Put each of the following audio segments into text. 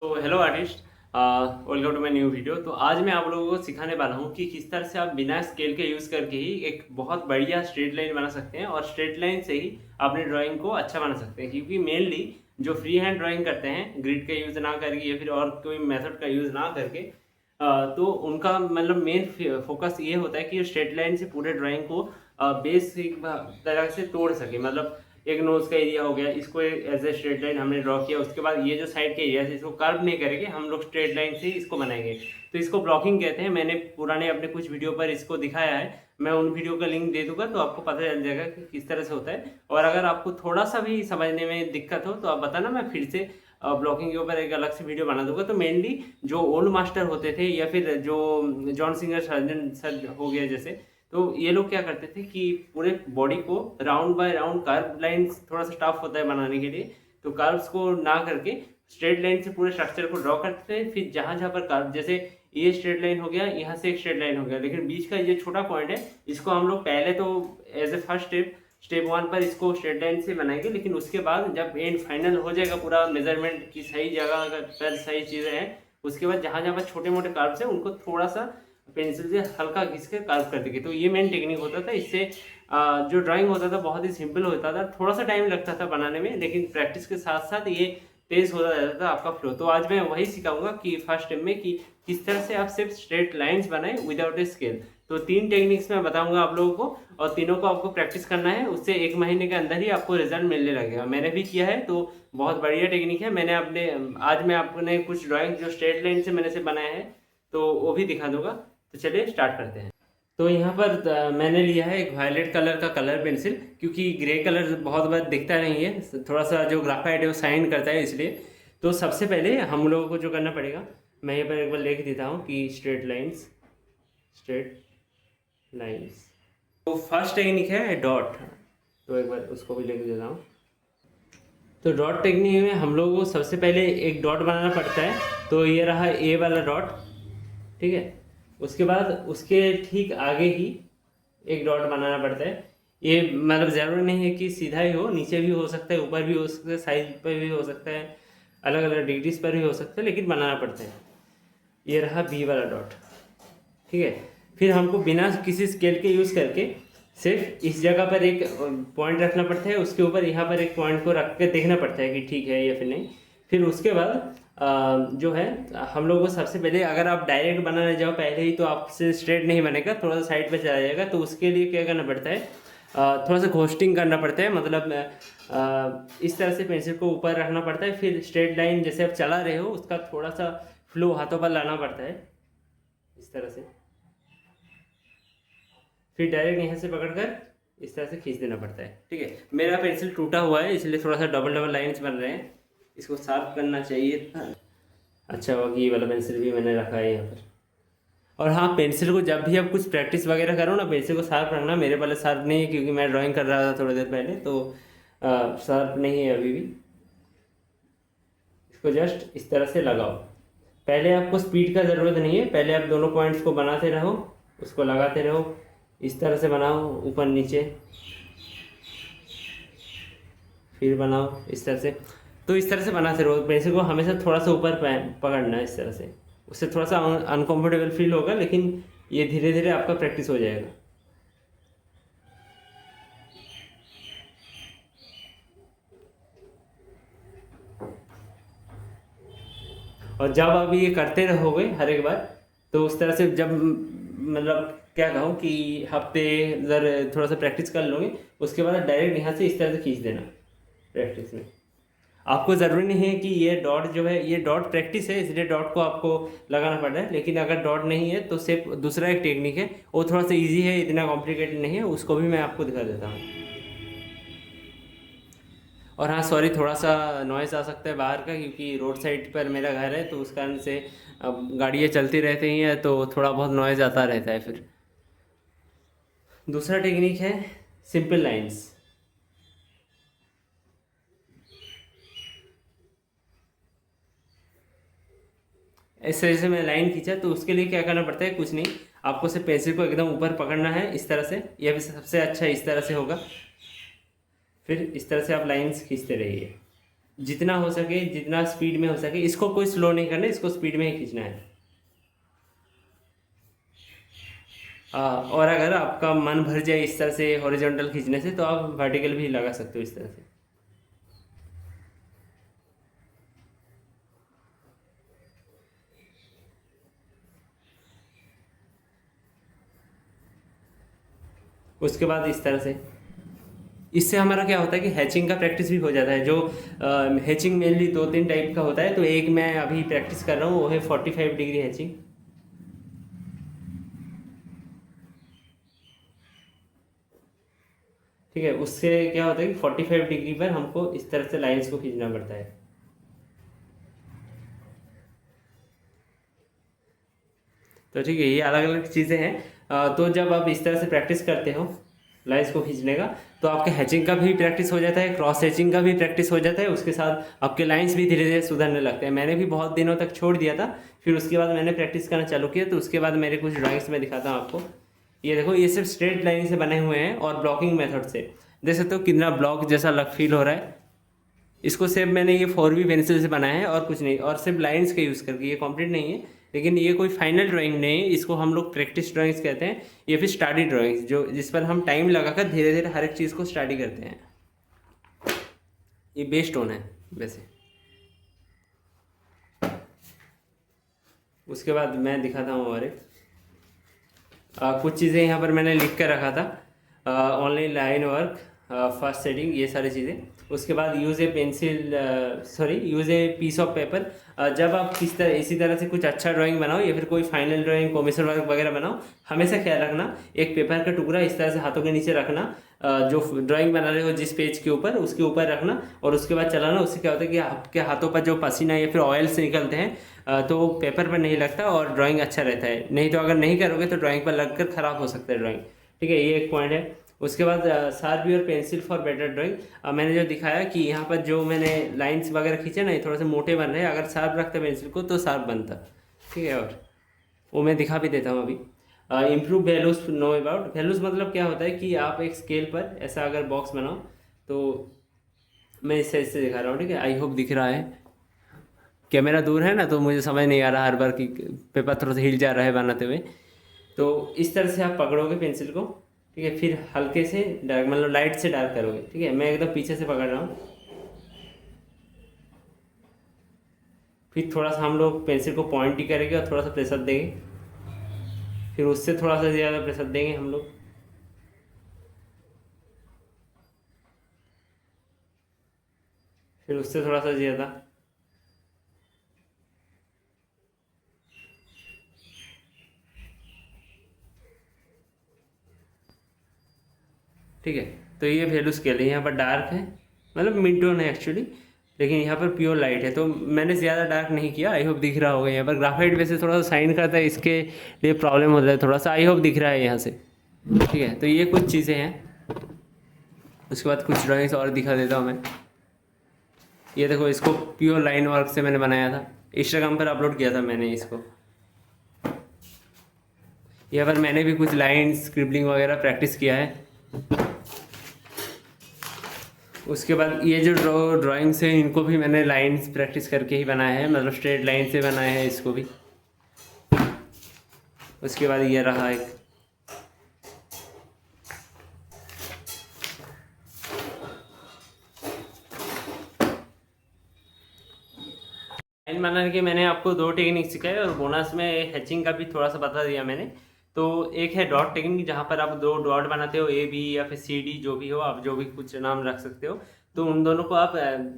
तो hello artist, welcome to my new video. तो आज मैं आप लोगों को सिखाने वाला हूँ कि किस तरह से आप बिना स्केल के यूज़ करके ही एक बहुत बढ़िया स्ट्रेट लाइन बना सकते हैं और स्ट्रेट लाइन से ही अपने ड्राइंग को अच्छा बना सकते हैं। क्योंकि मेनली जो फ्री हैंड ड्राइंग करते हैं ग्रिड का यूज़ ना करके या फिर और कोई मेथड का यूज़ ना करके, तो उनका मतलब मेन फोकस ये होता है कि स्ट्रेट लाइन से पूरे ड्राइंग को बेसिक तरह से तोड़ सके। मतलब एक नोज का एरिया हो गया, इसको एज ए स्ट्रेट लाइन हमने ड्रॉ किया, उसके बाद ये जो साइड के एरिया है इसको कर्व नहीं करेंगे, हम लोग स्ट्रेट लाइन से इसको बनाएंगे। तो इसको ब्लॉकिंग कहते हैं। मैंने पुराने अपने कुछ वीडियो पर इसको दिखाया है, मैं उन वीडियो का लिंक दे दूंगा तो आपको पता चल जाएगा कि किस तरह से होता है। और अगर आपको थोड़ा सा भी समझने में दिक्कत हो तो आप बताना, मैं फिर से ब्लॉकिंग के ऊपर एक अलग से वीडियो बना दूंगा। तो मेनली जो ओल्ड मास्टर होते थे या फिर जो जॉन सिंगर सर्जन सर हो गया जैसे, तो ये लोग क्या करते थे कि पूरे बॉडी को round bye round curve line थोड़ा सा टफ होता है बनाने के लिए, तो कर्व्स को ना करके स्ट्रेट लाइन से पूरे स्ट्रक्चर को ड्रॉ करते थे। फिर जहाँ जहाँ पर कर्व, जैसे ये स्ट्रेट लाइन हो गया, यहाँ से एक स्ट्रेट लाइन हो गया, लेकिन बीच का ये छोटा पॉइंट है, इसको हम लोग पहले तो as a first step one पर इसको स्ट्रेट लाइन से बनाएंगे। लेकिन उसके बाद जब एंड फाइनल हो जाएगा पूरा मेजरमेंट की सही जगह पर सही चीज़ें हैं, उसके बाद जहाँ जहाँ पर छोटे मोटे कर्व्स हैं उनको थोड़ा सा पेंसिल से हल्का घिस के कार्व कर देंगे। तो ये मेन टेक्निक होता था। इससे जो ड्राइंग होता था बहुत ही सिंपल होता था, थोड़ा सा टाइम लगता था बनाने में, लेकिन प्रैक्टिस के साथ साथ ये तेज होता जाता था आपका फ्लो। तो आज मैं वही सिखाऊंगा कि फर्स्ट स्टेप में कि किस तरह से आप सिर्फ स्ट्रेट लाइंस बनाएं विदाउट ए स्केल। तो 3 टेक्निक्स मैं बताऊंगा आप लोगों को, और तीनों को आपको प्रैक्टिस करना है। उससे 1 महीने के अंदर ही आपको रिजल्ट मिलने लगेगा। मैंने भी किया है, तो बहुत बढ़िया टेक्निक है। मैंने अपने आज मैं अपने कुछ ड्राइंग जो स्ट्रेट लाइन से मैंने से बनाया है तो वो भी दिखा दूंगा। तो चलिए स्टार्ट करते हैं। तो यहाँ पर मैंने लिया है एक वायलेट कलर का कलर पेंसिल, क्योंकि ग्रे कलर बहुत बार दिखता नहीं है, थोड़ा सा जो ग्राफाइट है वो शाइन करता है इसलिए। तो सबसे पहले हम लोगों को जो करना पड़ेगा, मैं यहाँ पर एक बार लिख देता हूँ कि स्ट्रेट लाइंस, स्ट्रेट लाइंस। तो फर्स्ट टेक्निक है डॉट, तो एक बार उसको भी लिख देता हूँ। तो डॉट टेक्निक में हम लोगों को सबसे पहले एक डॉट बनाना पड़ता है। तो ये रहा ए वाला डॉट, ठीक है। उसके बाद उसके ठीक आगे ही एक डॉट बनाना पड़ता है। ये मतलब ज़रूरी नहीं है कि सीधा ही हो, नीचे भी हो सकता है, ऊपर भी हो सकता है, साइड पर भी हो सकता है, अलग अलग डिग्रीज पर भी हो सकता है, लेकिन बनाना पड़ता है। ये रहा बी वाला डॉट, ठीक है। फिर हमको बिना किसी स्केल के यूज़ करके सिर्फ इस जगह पर एक पॉइंट रखना पड़ता है, उसके ऊपर यहाँ पर एक पॉइंट को रख के देखना पड़ता है कि ठीक है या फिर नहीं। फिर उसके बाद जो है हम लोगों को सबसे पहले, अगर आप डायरेक्ट बनाने जाओ पहले ही तो आपसे स्ट्रेट नहीं बनेगा, थोड़ा सा साइड पे चला जाएगा। तो उसके लिए क्या करना पड़ता है, थोड़ा सा घोस्टिंग करना पड़ता है। मतलब इस तरह से पेंसिल को ऊपर रखना पड़ता है। फिर स्ट्रेट लाइन जैसे आप चला रहे हो उसका थोड़ा सा फ्लो हाथों पर लाना पड़ता है इस तरह से। फिर डायरेक्ट यहाँ से पकड़कर इस तरह से खींच देना पड़ता है, ठीक है। मेरा पेंसिल टूटा हुआ है इसलिए थोड़ा सा डबल डबल लाइंस बन रहे हैं, इसको शार्प करना चाहिए था। अच्छा हुआ कि ये वाला पेंसिल भी मैंने रखा है यहाँ पर। और हाँ, पेंसिल को जब भी आप कुछ प्रैक्टिस वगैरह करो ना, पेंसिल को शार्प रखना। मेरे वाला शार्प नहीं है क्योंकि मैं ड्राइंग कर रहा था थोड़ी देर पहले, तो शार्प नहीं है अभी भी। इसको जस्ट इस तरह से लगाओ। पहले आपको स्पीड का ज़रूरत नहीं है, पहले आप दोनों पॉइंट्स को बनाते रहो, उसको लगाते रहो, इस तरह से बनाओ ऊपर नीचे, फिर बनाओ इस तरह से। तो इस तरह से बनाते रहो। पेंसिल को हमेशा थोड़ा सा ऊपर पकड़ना है इस तरह से। उससे थोड़ा सा अनकंफर्टेबल फील होगा, लेकिन ये धीरे धीरे आपका प्रैक्टिस हो जाएगा। और जब आप ये करते रहोगे हर एक बार, तो उस तरह से जब मतलब क्या कहूँ कि हफ्ते अगर थोड़ा सा प्रैक्टिस कर लोगे, उसके बाद डायरेक्ट यहाँ से इस तरह से खींच देना प्रैक्टिस में। आपको ज़रूरी नहीं है कि ये डॉट जो है, ये डॉट प्रैक्टिस है इसलिए डॉट को आपको लगाना पड़ रहा है। लेकिन अगर डॉट नहीं है तो सिर्फ दूसरा एक टेक्निक है, वो थोड़ा सा इजी है, इतना कॉम्प्लिकेटेड नहीं है, उसको भी मैं आपको दिखा देता हूँ। और हाँ सॉरी, थोड़ा सा नॉइज़ आ सकता है बाहर का, क्योंकि रोड साइड पर मेरा घर है, तो उस कारण से अब गाड़ियाँ चलती रहती हैं तो थोड़ा बहुत नॉइज़ आता रहता है। फिर दूसरा टेक्निक है सिंपल लाइंस। इस तरह से मैं लाइन खींचा, तो उसके लिए क्या करना पड़ता है, कुछ नहीं, आपको सिर्फ पेंसिल को एकदम ऊपर पकड़ना है इस तरह से। यह भी सबसे अच्छा इस तरह से होगा। फिर इस तरह से आप लाइंस खींचते रहिए। जितना हो सके, जितना स्पीड में हो सके, इसको कोई स्लो नहीं करना, इसको स्पीड में ही खींचना है। और अगर आपका मन भर जाए इस तरह से हॉरिजॉन्टल खींचने से, तो आप वर्टिकल भी लगा सकते हो इस तरह से। उसके बाद इस तरह से, इससे हमारा क्या होता है कि हैचिंग का प्रैक्टिस भी हो जाता है। जो हैचिंग मेनली 2-3 टाइप का होता है, तो एक मैं अभी प्रैक्टिस कर रहा हूँ, वो है 45 डिग्री हैचिंग। ठीक है, उससे क्या होता है कि 45 डिग्री पर हमको इस तरह से लाइंस को खींचना पड़ता है। तो ठीक है, ये अलग अलग चीज़ें हैं। तो जब आप इस तरह से प्रैक्टिस करते हो लाइंस को खींचने का, तो आपके हैचिंग का भी प्रैक्टिस हो जाता है, क्रॉस हैचिंग का भी प्रैक्टिस हो जाता है, उसके साथ आपके लाइंस भी धीरे धीरे सुधरने लगते हैं। मैंने भी बहुत दिनों तक छोड़ दिया था, फिर उसके बाद मैंने प्रैक्टिस करना चालू किया, तो उसके बाद मेरे कुछ ड्राइंग्स में दिखाता हूँ आपको। ये देखो, ये सिर्फ स्ट्रेट लाइन से बने हुए हैं और ब्लॉकिंग मेथड से। देख सकते हो कितना ब्लॉक जैसा लग फील हो रहा है। इसको सिर्फ मैंने ये 4B पेंसिल से बनाया है और कुछ नहीं, और सिर्फ लाइंस का यूज़ करके। ये कंप्लीट नहीं है, लेकिन ये कोई फाइनल ड्राइंग नहीं है, इसको हम लोग प्रैक्टिस ड्राइंग्स कहते हैं, ये फिर स्टडी ड्राइंग्स, जो जिस पर हम टाइम लगाकर धीरे धीरे हर एक चीज़ को स्टडी करते हैं। ये बेस्ड ऑन है वैसे। उसके बाद मैं दिखाता हूँ और एक कुछ चीज़ें यहाँ पर मैंने लिख कर रखा था, online line work, first setting, ये सारी चीज़ें। उसके बाद use a pencil, sorry, use a piece of paper. जब आप किस तरह इसी तरह से कुछ अच्छा ड्राइंग बनाओ या फिर कोई फाइनल ड्राइंग, कॉमिशन वर्क वगैरह बनाओ, हमेशा ख्याल रखना एक पेपर का टुकड़ा इस तरह से हाथों के नीचे रखना, जो ड्राइंग बना रहे हो जिस पेज के ऊपर, उसके ऊपर रखना, और उसके बाद चलाना। उससे क्या होता है कि आपके हाथों पर जो पसीना या फिर ऑयल से निकलते हैं, तो पेपर पर नहीं लगता और ड्राइंग अच्छा रहता है। नहीं तो अगर नहीं करोगे तो ड्राइंग पर लगकर ख़राब हो सकता है ड्राइंग। ठीक है, ये एक पॉइंट है। उसके बाद sharp your pencil for better drawing. मैंने जो दिखाया कि यहाँ पर जो मैंने लाइंस वगैरह खींचे ना, ये थोड़ा सा मोटे बन रहे हैं, अगर शार्प रखते पेंसिल को तो शार्प बनता। ठीक है, और वो मैं दिखा भी देता हूँ अभी। Improve values, know about values मतलब क्या होता है कि आप एक स्केल पर ऐसा अगर बॉक्स बनाओ, तो मैं इससे दिखा रहा हूँ। ठीक है, आई होप दिख रहा है। कैमरा दूर है ना, तो मुझे समझ नहीं आ रहा हर बार कि पेपर थोड़ा सा हिल जा रहा है बनाते हुए। तो इस तरह से आप पकड़ोगे पेंसिल को। ठीक है, फिर हल्के से डार्क, मतलब लाइट से डार्क करोगे। ठीक है, मैं एकदम पीछे से पकड़ रहा हूँ। फिर थोड़ा सा हम लोग पेंसिल को पॉइंट ही करेंगे और थोड़ा सा प्रेशर देंगे, फिर उससे थोड़ा सा ज़्यादा प्रेशर देंगे हम लोग, फिर उससे थोड़ा सा ज़्यादा। ठीक है, तो ये वैल्यू स्केल है। यहाँ पर डार्क है, मतलब मिड टोन है एक्चुअली, लेकिन यहाँ पर प्योर लाइट है, तो मैंने ज़्यादा डार्क नहीं किया। आई होप दिख रहा होगा। यहाँ पर ग्राफाइट वैसे थोड़ा सा शाइन करता है, इसके लिए प्रॉब्लम होता है थोड़ा सा। आई होप दिख रहा है यहाँ से। ठीक है, तो ये कुछ चीज़ें हैं। उसके बाद कुछ ड्राइंग्स और दिखा देता हूँ मैं। ये देखो, इसको प्योर लाइन वर्क से मैंने बनाया था, इंस्टाग्राम पर अपलोड किया था मैंने इसको। यहाँ पर मैंने भी कुछ लाइन्स, स्क्रिबलिंग वगैरह प्रैक्टिस किया है। उसके बाद ये जो ड्राइंग्स हैं, इनको भी मैंने लाइंस प्रैक्टिस करके ही बनाया है, मतलब स्ट्रेट लाइन से बनाया है इसको भी। उसके बाद ये रहा एक, लाइन बनाने के मैंने आपको 2 टेक्निक सिखाए, और बोनस में हैचिंग का भी थोड़ा सा बता दिया मैंने। तो एक है डॉट टेक्निक, जहाँ पर आप 2 डॉट बनाते हो, ए बी या फिर सी डी, जो भी हो, आप जो भी कुछ नाम रख सकते हो। तो उन दोनों को आप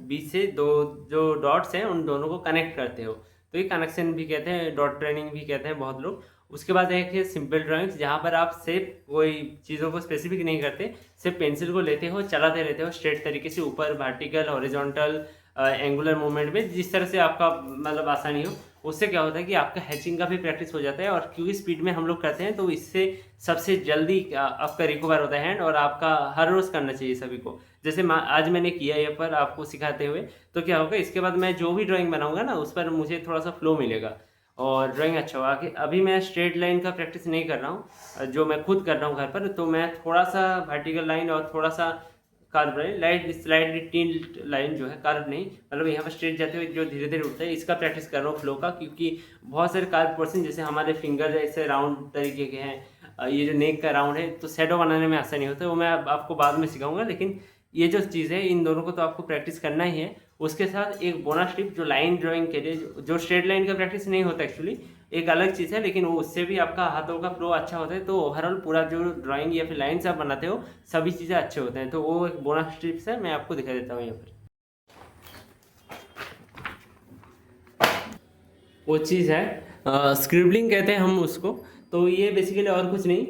बीच से 2 जो डॉट्स हैं उन दोनों को कनेक्ट करते हो, तो ये कनेक्शन भी कहते हैं, डॉट ट्रेनिंग भी कहते हैं बहुत लोग। उसके बाद एक है सिंपल ड्राइंग्स, जहाँ पर आप सिर्फ कोई चीज़ों को स्पेसिफिक नहीं करते, सिर्फ पेंसिल को लेते हो, चलाते रहते हो स्ट्रेट तरीके से, ऊपर वर्टिकल, हॉरिजॉन्टल, एंगुलर मूवमेंट में, जिस तरह से आपका मतलब आसानी हो। उससे क्या होता है कि आपका हैचिंग का भी प्रैक्टिस हो जाता है, और क्योंकि स्पीड में हम लोग करते हैं, तो इससे सबसे जल्दी आपका रिकवर होता है हैंड, और आपका हर रोज़ करना चाहिए सभी को। जैसे आज मैंने किया ये पर आपको सिखाते हुए, तो क्या होगा, इसके बाद मैं जो भी ड्राइंग बनाऊंगा ना, उस पर मुझे थोड़ा सा फ्लो मिलेगा और ड्राइंग अच्छा होगा। कि अभी मैं स्ट्रेट लाइन का प्रैक्टिस नहीं कर रहा हूँ, जो मैं खुद कर रहा हूँ घर पर, तो मैं थोड़ा सा वर्टिकल लाइन और थोड़ा सा curve line, slightly tilt line जो है, कार्व नहीं, मतलब यहाँ पर स्ट्रेट जाते हुए जो धीरे धीरे उठता है, इसका प्रैक्टिस कर रहा हूँ फ्लो का, क्योंकि बहुत सारे कार्व पोर्शन जैसे हमारे फिंगर ऐसे राउंड तरीके के हैं, ये जो नेक का राउंड है, तो शैडो बनाने में आसानी होता है, वो मैं आपको बाद में सिखाऊंगा। लेकिन ये जो चीज़ है, इन दोनों को तो आपको प्रैक्टिस करना ही है। उसके साथ एक बोनस टिप, जो लाइन ड्राइंग के लिए जो स्ट्रेट लाइन का प्रैक्टिस नहीं होता एक्चुअली, एक अलग चीज़ है, लेकिन वो उससे भी आपका हाथों का फ्लो अच्छा होता है, तो ओवरऑल पूरा जो ड्राइंग या फिर लाइन्स आप बनाते हो सभी चीज़ें अच्छे होते हैं। तो वो एक बोनस टिप्स है, मैं आपको दिखा देता हूँ यहाँ पर। वो चीज़ है स्क्रिबलिंग कहते हैं हम उसको। तो ये बेसिकली और कुछ नहीं,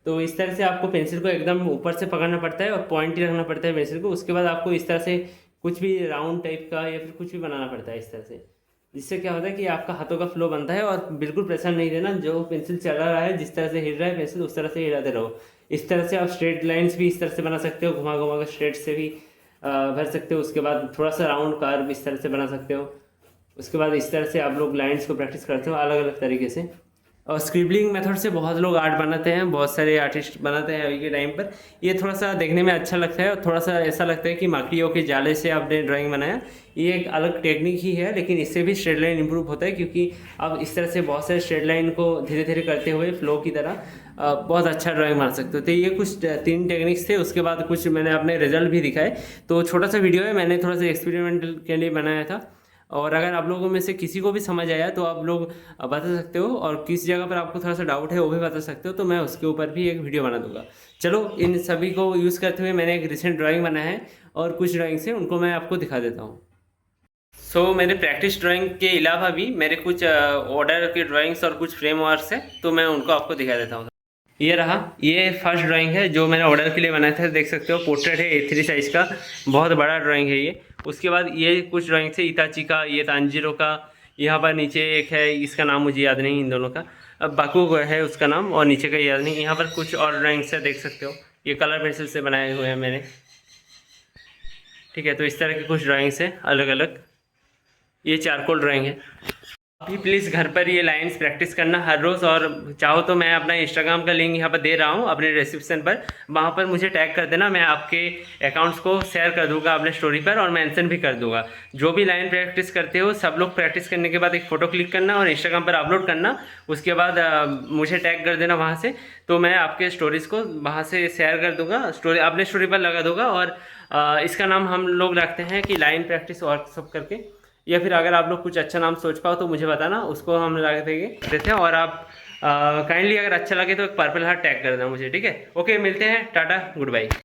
तो इस तरह से आपको पेंसिल को एकदम ऊपर से पकड़ना पड़ता है और पॉइंट ही रखना पड़ता है पेंसिल को। उसके बाद आपको इस तरह से कुछ भी राउंड टाइप का या फिर कुछ भी बनाना पड़ता है इस तरह से, जिससे क्या होता है कि आपका हाथों का फ्लो बनता है। और बिल्कुल प्रेशर नहीं देना, जो पेंसिल चला रहा है, जिस तरह से हिल रहा है पेंसिल, उस तरह से हिलाते रहो। इस तरह से आप स्ट्रेट लाइन्स भी इस तरह से बना सकते हो, घुमा घुमा कर स्ट्रेट से भी भर सकते हो। उसके बाद थोड़ा सा राउंड कर्व इस तरह से बना सकते हो। उसके बाद इस तरह से आप लोग लाइन्स को प्रैक्टिस करते हो अलग अलग तरीके से। और स्क्रिबलिंग मेथड से बहुत लोग आर्ट बनाते हैं, बहुत सारे आर्टिस्ट बनाते हैं अभी के टाइम पर। ये थोड़ा सा देखने में अच्छा लगता है और थोड़ा सा ऐसा लगता है कि मकड़ियों के जाले से आपने ड्राइंग बनाया। ये एक अलग टेक्निक ही है, लेकिन इससे भी स्ट्रेट लाइन इंप्रूव होता है, क्योंकि आप इस तरह से बहुत सारे स्ट्रेट लाइन को धीरे धीरे करते हुए फ्लो की तरह बहुत अच्छा ड्राइंग बना सकते हो। तो ये कुछ 3 टेक्निक्स थे। उसके बाद कुछ मैंने अपने रिजल्ट भी दिखाए। तो छोटा सा वीडियो है, मैंने थोड़ा सा एक्सपेरिमेंटल के लिए बनाया था। और अगर आप लोगों में से किसी को भी समझ आया तो आप लोग बता सकते हो, और किस जगह पर आपको थोड़ा सा डाउट है वो भी बता सकते हो, तो मैं उसके ऊपर भी एक वीडियो बना दूंगा। चलो, इन सभी को यूज़ करते हुए मैंने एक रिसेंट ड्राइंग बनाया है, और कुछ ड्राइंग्स हैं उनको मैं आपको दिखा देता हूँ। मेरे प्रैक्टिस ड्राइंग के अलावा भी मेरे कुछ ऑर्डर के ड्राइंग्स और कुछ फ्रेम वर्क्स हैं, तो मैं उनको आपको दिखा देता हूँ। ये रहा, ये फर्स्ट ड्राइंग है जो मैंने ऑर्डर के लिए बनाया था। देख सकते हो पोर्ट्रेट है A3 साइज़ का, बहुत बड़ा ड्राइंग है ये। उसके बाद ये कुछ ड्राइंग थे इताची का, ये तांजीरो का। यहाँ पर नीचे एक है, इसका नाम मुझे याद नहीं इन दोनों का, अब बाकू है उसका नाम, और नीचे का याद नहीं। यहाँ पर कुछ और ड्राइंग्स है, देख सकते हो, ये कलर पेंसिल से बनाए हुए हैं मैंने। ठीक है, तो इस तरह के कुछ ड्राइंग्स हैं अलग अलग। ये चारकोल ड्राइंग है। अभी प्लीज़ घर पर ये लाइंस प्रैक्टिस करना हर रोज़, और चाहो तो मैं अपना इंस्टाग्राम का लिंक यहाँ पर दे रहा हूँ अपने डिस्क्रिप्शन पर, वहाँ पर मुझे टैग कर देना, मैं आपके अकाउंट्स को शेयर कर दूँगा अपने स्टोरी पर, और मेंशन भी कर दूँगा। जो भी लाइन प्रैक्टिस करते हो सब लोग प्रैक्टिस करने के बाद एक फ़ोटो क्लिक करना और इंस्टाग्राम पर अपलोड करना। उसके बाद मुझे टैग कर देना वहाँ से, तो मैं आपके स्टोरीज़ को वहाँ से शेयर कर दूँगा, स्टोरी अपने स्टोरी पर लगा दूँगा। और इसका नाम हम लोग रखते हैं कि लाइन प्रैक्टिस वर्कशॉप करके, या फिर अगर आप लोग कुछ अच्छा नाम सोच पाओ तो मुझे बताना, उसको हम लगा देते हैं। और आप काइंडली अगर अच्छा लगे तो एक पर्पल हार्ट टैग कर देना मुझे, ठीक है। ओके, मिलते हैं, टाटा, गुड बाय।